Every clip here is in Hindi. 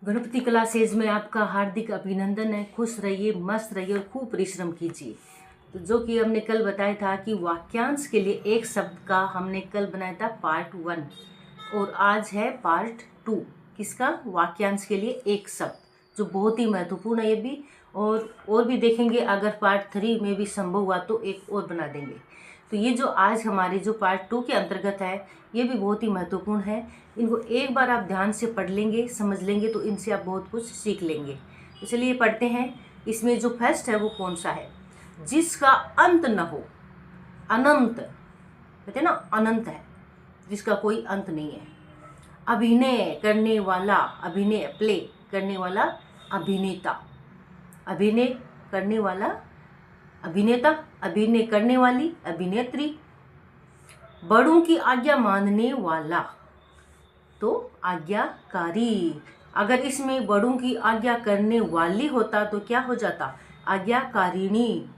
गणपति क्लासेज में आपका हार्दिक अभिनंदन है। खुश रहिए, मस्त रहिए और खूब परिश्रम कीजिए। तो जो कि हमने कल बताया था कि वाक्यांश के लिए एक शब्द का हमने कल बनाया था पार्ट 1 और आज है पार्ट 2। किसका? वाक्यांश के लिए एक शब्द, जो बहुत ही महत्वपूर्ण है ये भी। और भी देखेंगे, अगर पार्ट 3 में भी संभव हुआ तो एक और बना देंगे। तो ये जो आज हमारे जो पार्ट 2 के अंतर्गत है, ये भी बहुत ही महत्वपूर्ण है। इनको एक बार आप ध्यान से पढ़ लेंगे, समझ लेंगे तो इनसे आप बहुत कुछ सीख लेंगे। तो चलिए पढ़ते हैं। इसमें जो फर्स्ट है वो कौन सा है? जिसका अंत न हो। अनंत कहते हैं ना, अनंत है, जिसका कोई अंत नहीं है। अभिनय करने वाला, अभिनय प्ले करने वाला अभिनेता, अभिनय करने वाला अभिनेता, अभिनय करने वाली अभिनेत्री। बड़ों की आज्ञा मानने वाला, तो आज्ञाकारी। अगर इसमें बड़ों की आज्ञा करने वाली होता तो क्या हो जाता? आज्ञाकारिणी।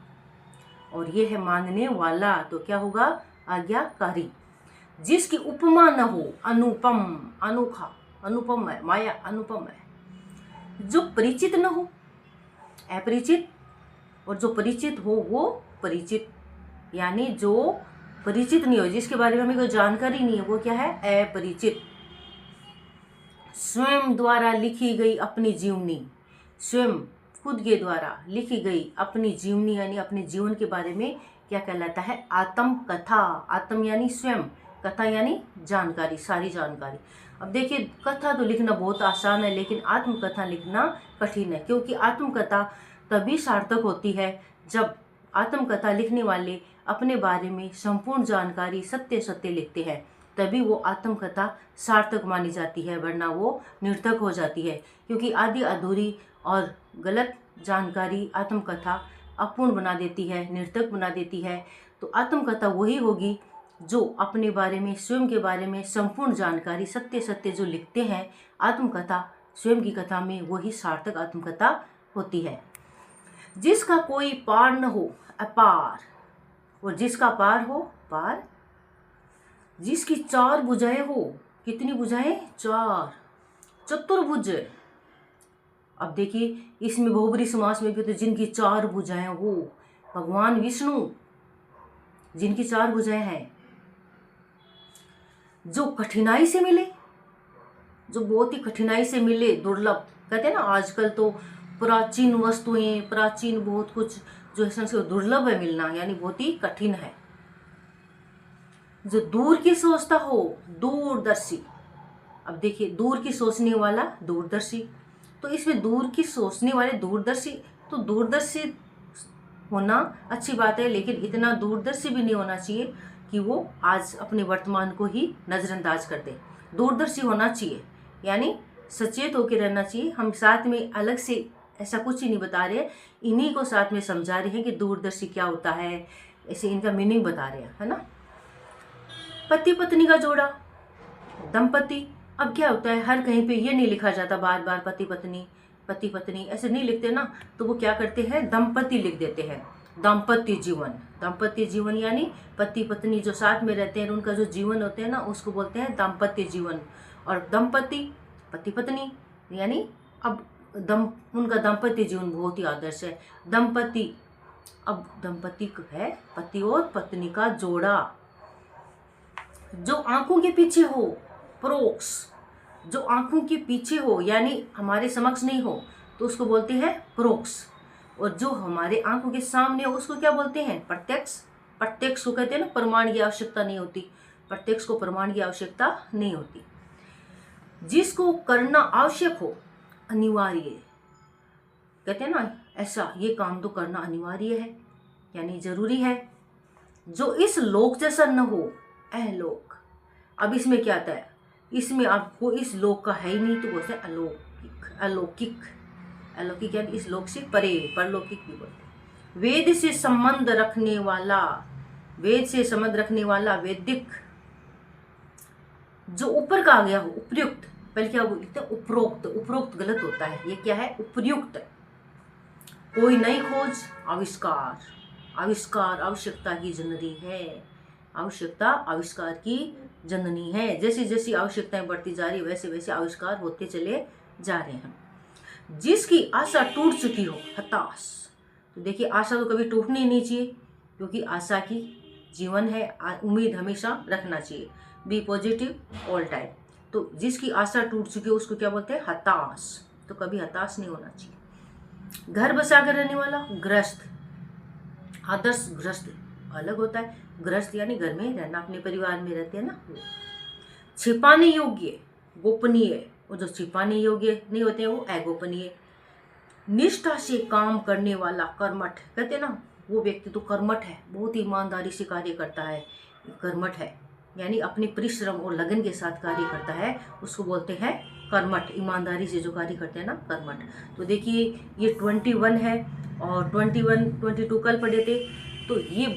और ये है मानने वाला, तो क्या होगा? आज्ञाकारी। जिसकी उपमा न हो, अनुपम, अनोखा, अनुपम है, माया अनुपम है। जो परिचित न हो, अपरिचित। और जो परिचित हो वो परिचित, यानी जो परिचित नहीं हो, जिसके बारे में हमें कोई जानकारी नहीं है, वो क्या है? अपरिचित। स्वयं द्वारा लिखी गई अपनी जीवनी, स्वयं खुद के द्वारा लिखी गई अपनी जीवनी यानी अपने जीवन के बारे में क्या कहलाता है? आत्म कथा। आत्म यानी स्वयं, कथा यानी जानकारी, सारी जानकारी। अब देखिए, कथा तो लिखना बहुत आसान है, लेकिन आत्मकथा लिखना कठिन है। क्योंकि आत्मकथा तभी सार्थक होती है जब आत्मकथा लिखने वाले अपने बारे में संपूर्ण जानकारी सत्य सत्य लिखते हैं, तभी वो आत्मकथा सार्थक मानी जाती है, वरना वो निर्थक हो जाती है। क्योंकि आधी अधूरी और गलत जानकारी आत्मकथा अपूर्ण बना देती है, निर्थक बना देती है। तो आत्मकथा वही होगी जो अपने बारे में, स्वयं के बारे में संपूर्ण जानकारी सत्य सत्य जो लिखते हैं आत्मकथा, स्वयं की कथा में, वही सार्थक आत्मकथा होती है। जिसका कोई पार न हो, अपार। और जिसका पार हो, पार। जिसकी 4 भुजाएं हो, कितनी भुजाएं? 4। चतुर्भुज। अब देखिए, इसमें बहुब्री समास में भी तो जिनकी 4 भुजाएं हो, भगवान विष्णु जिनकी 4 भुजाएं हैं। जो कठिनाई से मिले, जो बहुत ही कठिनाई से मिले, दुर्लभ। कहते हैं ना, आजकल तो प्राचीन वस्तुएं, प्राचीन बहुत कुछ जो है संस्कृत दुर्लभ है मिलना, यानी बहुत ही कठिन है। जो दूर की सोचता हो, दूरदर्शी। अब देखिए, दूर की सोचने वाला दूरदर्शी। तो इसमें दूर की सोचने वाले दूरदर्शी, तो दूरदर्शी होना अच्छी बात है, लेकिन इतना दूरदर्शी भी नहीं होना चाहिए कि वो आज अपने वर्तमान को ही नज़रअंदाज कर दे। दूरदर्शी होना चाहिए, यानी सचेत होकर रहना चाहिए। हम साथ में अलग से ऐसा कुछ ही नहीं बता रहे, इन्हीं को साथ में समझा रहे हैं कि दूरदर्शी क्या होता है, ऐसे इनका मीनिंग बता रहे हैं, है ना। पति पत्नी का जोड़ा, दंपति। अब क्या होता है, हर कहीं पे ये नहीं लिखा जाता बार बार पति पत्नी ऐसे नहीं लिखते ना, तो वो क्या करते हैं? दंपति लिख देते हैं। दाम्पत्य जीवन, दाम्पत्य जीवन यानी पति पत्नी जो साथ में रहते हैं, उनका जो जीवन होते हैं ना, उसको बोलते हैं दाम्पत्य जीवन। और दंपति, पति पत्नी, यानी अब उनका दाम्पत्य जीवन बहुत ही आदर्श है। दंपति, अब दंपति है पति और पत्नी का जोड़ा। जो आंखों के पीछे हो, प्रोक्स। जो आंखों के पीछे हो यानी हमारे समक्ष नहीं हो, तो उसको बोलते हैं प्रोक्स। और जो हमारे आंखों के सामने हो, उसको क्या बोलते हैं? प्रत्यक्ष। प्रत्यक्ष को कहते हैं ना, प्रमाण की आवश्यकता नहीं होती, प्रत्यक्ष को प्रमाण की आवश्यकता नहीं होती। जिसको करना आवश्यक हो, अनिवार्य। कहते हैं ना, ऐसा ये काम तो करना अनिवार्य है, यानी जरूरी है। जो इस लोक जैसा न हो, अलोक। अब इसमें क्या आता है? इसमें आपको इस लोक का है ही नहीं, तो बोलते हैं अलौकिक। अलौकिक, अलौकिक यानी इस लोक से परे, परलौकिक भी बोलते हैं। वेद से संबंध रखने वाला, वेद से संबंध रखने वाला, वैदिक। जो ऊपर का आ गया हो, उपयुक्त। पहले क्या बोलते हैं? उपरोक्त। उपरोक्त गलत होता है, ये क्या है? उपयुक्त। कोई नई खोज, आविष्कार। आविष्कार आवश्यकता की जननी है, आवश्यकता आविष्कार की जननी है। जैसी जैसी आवश्यकताएं बढ़ती जा रही, वैसे वैसे आविष्कार होते चले जा रहे हैं। जिसकी आशा टूट चुकी हो, हताश। तो देखिए आशा तो कभी टूटनी नहीं चाहिए, क्योंकि आशा की जीवन है, उम्मीद हमेशा रखना चाहिए। Be positive all time. तो जिसकी आशा टूट चुकी हो उसको क्या बोलते हैं, हताश। तो कभी हताश नहीं होना चाहिए। घर बसा कर रहने वाला, गृहस्थ। आदर्श गृहस्थ अलग होता है। गृहस्थ यानी घर में रहना, अपने परिवार में रहते हैं ना। छिपाने योग्य, गोपनीय। वो जो छिपाने योग्य नहीं होते हैं वो अगोपनीय। निष्ठा से काम करने वाला, कर्मठ। कहते हैं ना वो व्यक्ति तो कर्मठ है, बहुत ईमानदारी से कार्य करता है, कर्मठ है, यानी अपने परिश्रम और लगन के साथ कार्य करता है, उसको बोलते हैं कर्मठ। ईमानदारी से जो कार्य करते हैं ना, कर्मठ। तो देखिए ये 21 है और 22 कल पढ़े थे। तो ये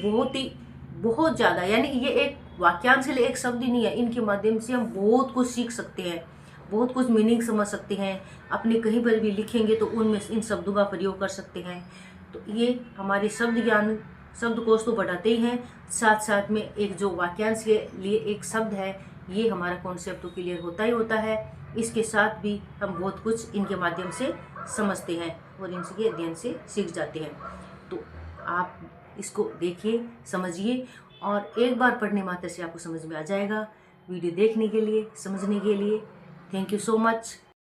बहुत ज़्यादा, यानी ये एक वाक्यांश के लिए एक शब्द ही नहीं है, इनके माध्यम से हम बहुत कुछ सीख सकते हैं, बहुत कुछ मीनिंग समझ सकते हैं। अपने कहीं पर भी लिखेंगे तो उनमें इन शब्दों का प्रयोग कर सकते हैं। तो ये हमारे शब्द ज्ञान, शब्दकोश तो बढ़ाते ही हैं, साथ साथ में एक जो वाक्यांश के लिए एक शब्द है, ये हमारा कॉन्सेप्ट तो क्लियर होता ही होता है। इसके साथ भी हम बहुत कुछ इनके माध्यम से समझते हैं और इनके अध्ययन से सीख जाते हैं। तो आप इसको देखिए, समझिए, और एक बार पढ़ने मात्र से आपको समझ में आ जाएगा। वीडियो देखने के लिए, समझने के लिए थैंक यू सो मच।